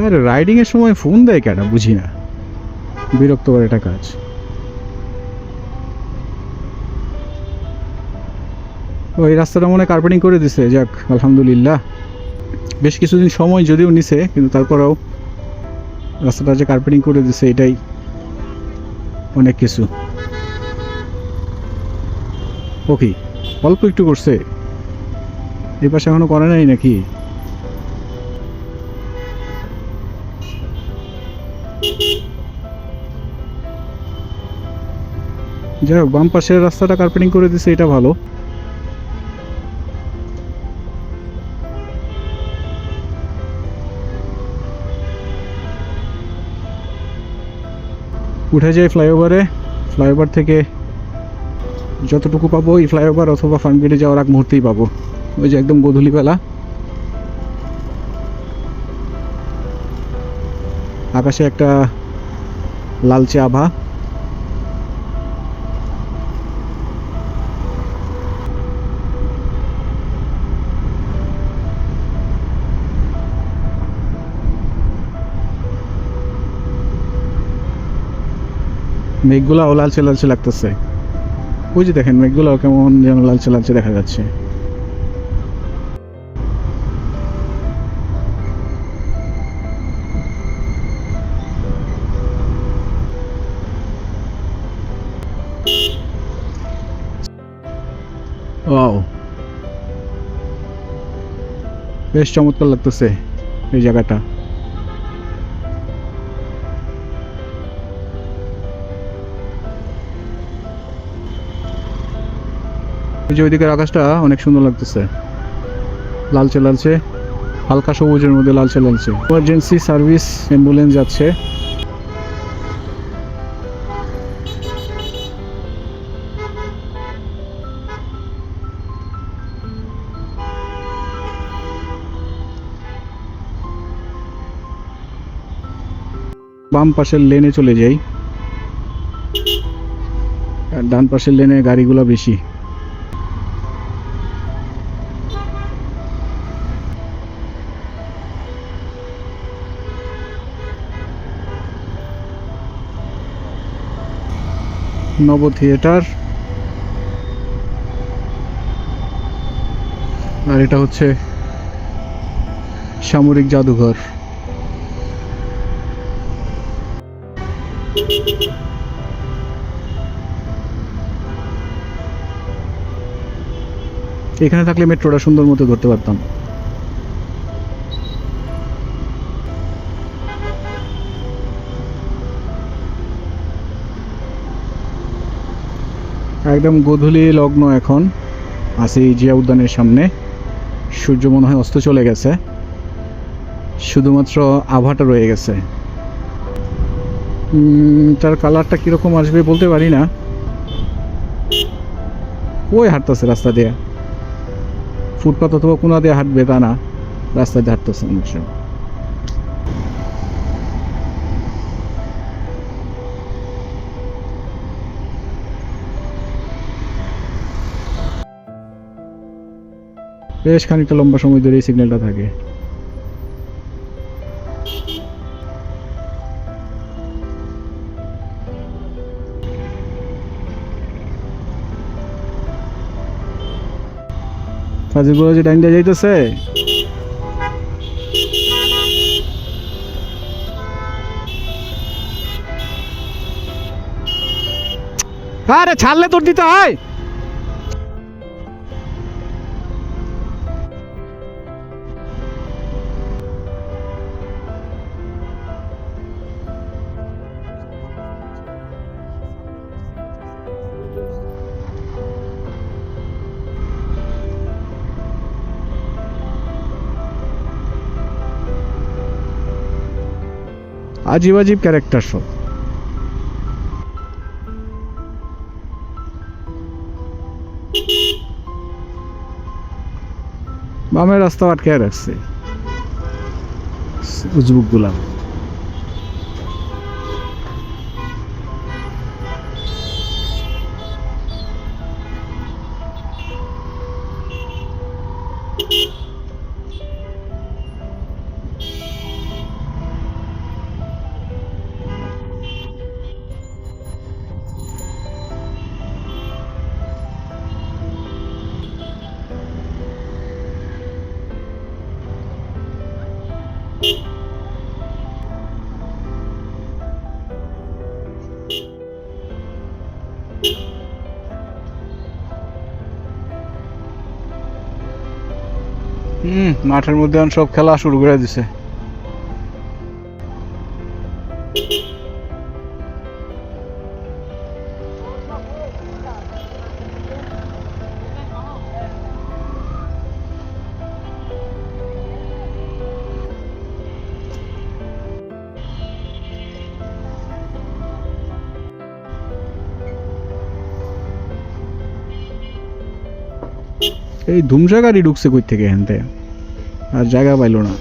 আর riding এর সময় phone দেয় কেন বুঝি না, বিরক্তকর একটা কাজ। ওই রাস্তাটা মনে কার্পেটিং করে দিছে, যাক আলহামদুলিল্লাহ। বেশ কিছুদিন সময় যদিও নিছে, কিন্তু তারপরেও রাস্তাটা যে কার্পেটিং করে দিছে এটাই অনেক কিছু। ওকে, অল্প একটু করছে, এই পাশে এখনো করে নাই নাকি? যাই হোক, বাম পাশের রাস্তাটা কার্পেটিং করে দিছে, এটা ভালো। উঠে যাই ফ্লাইওভারে। ফ্লাইওভার থেকে যতটুকু পাবো এই ফ্লাইওভার অথবা ফার্মগেটে যাওয়ার আগ মুহূর্তেই পাবো। ওই যে একদম গোধূলিবেলা, আকাশে একটা লালচে আভা। মেঘগুলাও লালচে লালচে লাগতেছে। ওই যে দেখেন মেঘগুলাও কেমন যেন লালচে লালচে দেখা যাচ্ছে। ওয়াও, বেশ চমৎকার লাগতেছে এই জায়গাটা। ওই যে ওইদিকের আকাশটা অনেক সুন্দর লাগতেছে, লালচে লালচে, হালকা সবুজের মধ্যে লালচে লালচে। ইমার্জেন্সি সার্ভিস অ্যাম্বুলেন্স যাচ্ছে। বাম পাশের লেনে চলে যাই, আর ডান পাশের লেনে গাড়িগুলো বেশি। নব থিয়েটার, আর এটা হচ্ছে সামরিক জাদুঘর। এখানে থাকলে মেট্রোটা সুন্দর মতো ধরতে পারতাম। একদম গোধূলি লগ্ন, এখন আছি জিয়া উদ্যানের সামনে। সূর্য মনে হয় অস্ত চলে গেছে, শুধুমাত্র আভাটা রয়ে গেছে। তার কালারটা কীরকম আসবে বলতে পারি না। ওই হাঁটতেছে রাস্তা দিয়ে, ফুটপাথ অথবা কোনা দিয়ে হাঁটবে তা না, রাস্তা দিয়ে হাঁটতেছে মানুষ। বেশ খানিকটা লম্বা সময় ধরে এই সিগন্যালটা থাকে। ফাজিলগুলো যে ডাইন দিয়ে যাইতেছে, আরে ছাড়লে তোর দিতে হয়। আজিব আজিব ক্যারেক্টার সব। বামের রাস্তা আটকে রাখছে উজবুক গুলা। মাঠের মধ্যে এখন সব খেলা শুরু করে দিছে। এই ধুমসা গাড়ি ঢুকছে কই থেকে হেনতে, আর জায়গা পাইলো না।